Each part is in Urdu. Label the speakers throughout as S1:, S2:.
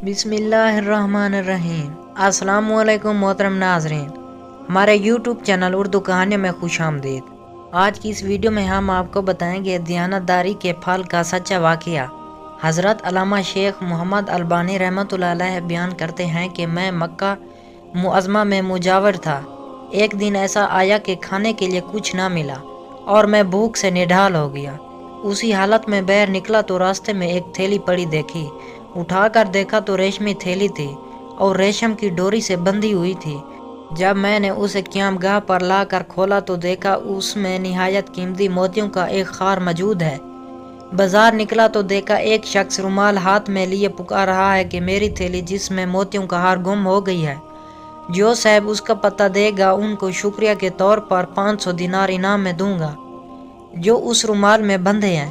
S1: بسم اللہ الرحمن الرحیم۔ السلام علیکم محترم ناظرین، ہمارے یوٹیوب چینل اردو کہانیوں میں خوش آمدید۔ آج کی اس ویڈیو میں ہم آپ کو بتائیں گے دیانتداری کے پھل کا سچا واقعہ۔ حضرت علامہ شیخ محمد البانی رحمۃ اللہ علیہ بیان کرتے ہیں کہ میں مکہ معظمہ میں مجاور تھا۔ ایک دن ایسا آیا کہ کھانے کے لیے کچھ نہ ملا اور میں بھوک سے نڈھال ہو گیا۔ اسی حالت میں باہر نکلا تو راستے میں ایک تھیلی پڑی دیکھی۔ اٹھا کر دیکھا تو ریشمی تھیلی تھی اور ریشم کی ڈوری سے بندھی ہوئی تھی۔ جب میں نے اسے قیام گاہ پر لا کر کھولا تو دیکھا اس میں نہایت قیمتی موتیوں کا ایک خار موجود ہے۔ بازار نکلا تو دیکھا ایک شخص رومال ہاتھ میں لیے پکار رہا ہے کہ میری تھیلی جس میں موتیوں کا ہار گم ہو گئی ہے، جو صاحب اس کا پتہ دے گا ان کو شکریہ کے طور پر 500 دینار انعام میں دوں گا جو اس رومال میں بندھے ہیں۔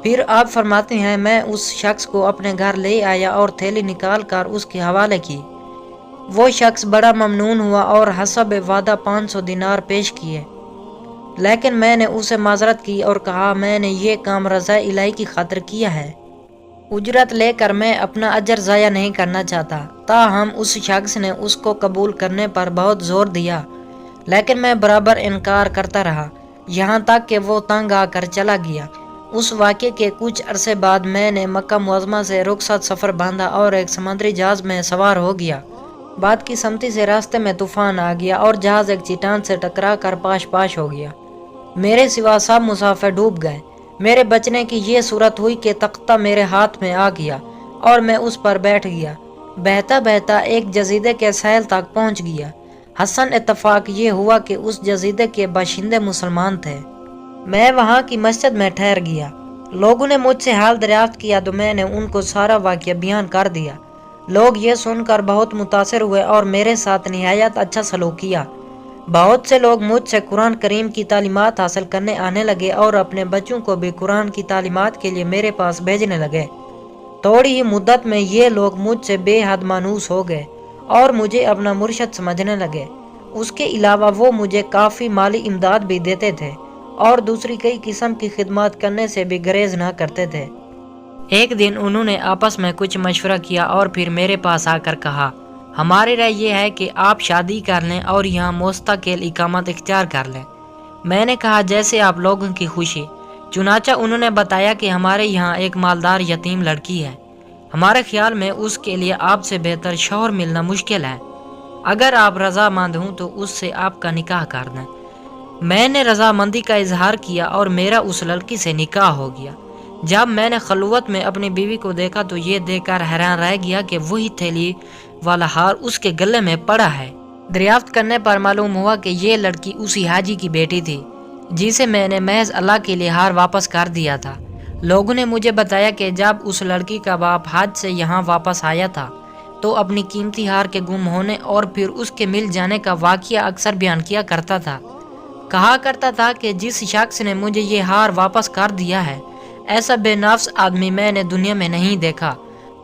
S1: پھر آپ فرماتے ہیں میں اس شخص کو اپنے گھر لے آیا اور تھیلی نکال کر اس کے حوالے کی۔ وہ شخص بڑا ممنون ہوا اور حسب وعدہ 500 دینار پیش کیے، لیکن میں نے اسے معذرت کی اور کہا میں نے یہ کام رضا الہی کی خاطر کیا ہے، اجرت لے کر میں اپنا اجر ضائع نہیں کرنا چاہتا۔ تاہم اس شخص نے اس کو قبول کرنے پر بہت زور دیا، لیکن میں برابر انکار کرتا رہا، یہاں تک کہ وہ تنگ آ کر چلا گیا۔ اس واقعے کے کچھ عرصے بعد میں نے مکہ معظمہ سے رخصت سفر باندھا اور ایک سمندری جہاز میں سوار ہو گیا۔ بعد کی سمتی سے راستے میں طوفان آ گیا اور جہاز ایک چٹان سے ٹکرا کر پاش ہو گیا۔ میرے سوا سب مسافر ڈوب گئے۔ میرے بچنے کی یہ صورت ہوئی کہ تختہ میرے ہاتھ میں آ گیا اور میں اس پر بیٹھ گیا۔ بہتا بہتا ایک جزیرے کے ساحل تک پہنچ گیا۔ حسن اتفاق یہ ہوا کہ اس جزیرے کے باشندے مسلمان تھے۔ میں وہاں کی مسجد میں ٹھہر گیا۔ لوگوں نے مجھ سے حال دریافت کیا تو میں نے ان کو سارا واقعہ بیان کر دیا۔ لوگ یہ سن کر بہت متاثر ہوئے اور میرے ساتھ نہایت اچھا سلوک کیا۔ بہت سے لوگ مجھ سے قرآن کریم کی تعلیمات حاصل کرنے آنے لگے اور اپنے بچوں کو بھی قرآن کی تعلیمات کے لیے میرے پاس بھیجنے لگے۔ تھوڑی ہی مدت میں یہ لوگ مجھ سے بے حد مانوس ہو گئے اور مجھے اپنا مرشد سمجھنے لگے۔ اس کے علاوہ وہ مجھے کافی مالی امداد بھی دیتے تھے اور دوسری کئی قسم کی خدمات کرنے سے بھی گریز نہ کرتے تھے۔ ایک دن انہوں نے آپس میں کچھ مشورہ کیا اور پھر میرے پاس آ کر کہا ہماری رائے یہ ہے کہ آپ شادی کر لیں اور یہاں مستقل اقامت اختیار کر لیں۔ میں نے کہا جیسے آپ لوگوں کی خوشی۔ چنانچہ انہوں نے بتایا کہ ہمارے یہاں ایک مالدار یتیم لڑکی ہے، ہمارے خیال میں اس کے لیے آپ سے بہتر شوہر ملنا مشکل ہے۔ اگر آپ رضامند ہوں تو اس سے آپ کا نکاح کر دیں۔ میں نے رضامندی کا اظہار کیا اور میرا اس لڑکی سے نکاح ہو گیا۔ جب میں نے خلوت میں اپنی بیوی کو دیکھا تو یہ دیکھ کر حیران رہ گیا کہ وہی تھیلی والا ہار اس کے گلے میں پڑا ہے۔ دریافت کرنے پر معلوم ہوا کہ یہ لڑکی اسی حاجی کی بیٹی تھی جسے میں نے محض اللہ کے لیے ہار واپس کر دیا تھا۔ لوگوں نے مجھے بتایا کہ جب اس لڑکی کا باپ حج سے یہاں واپس آیا تھا تو اپنی قیمتی ہار کے گم ہونے اور پھر اس کے مل جانے کا واقعہ اکثر بیان کیا کرتا تھا۔ کہا کرتا تھا کہ جس شخص نے مجھے یہ ہار واپس کر دیا ہے ایسا بے نفس آدمی میں نے دنیا میں نہیں دیکھا۔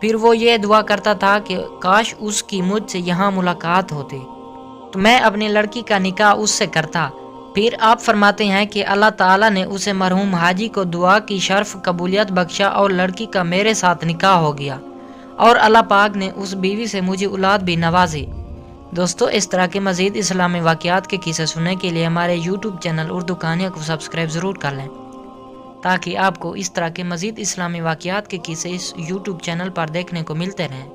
S1: پھر وہ یہ دعا کرتا تھا کہ کاش اس کی مجھ سے یہاں ملاقات ہوتی تو میں اپنی لڑکی کا نکاح اس سے کرتا۔ پھر آپ فرماتے ہیں کہ اللہ تعالیٰ نے اسے مرحوم حاجی کو دعا کی شرف قبولیت بخشا اور لڑکی کا میرے ساتھ نکاح ہو گیا اور اللہ پاک نے اس بیوی سے مجھے اولاد بھی نوازی۔ دوستو، اس طرح کے مزید اسلامی واقعات کے قصے سننے کے لیے ہمارے یوٹیوب چینل اردو کہانیاں کو سبسکرائب ضرور کر لیں تاکہ آپ کو اس طرح کے مزید اسلامی واقعات کے قصے اس یوٹیوب چینل پر دیکھنے کو ملتے رہیں۔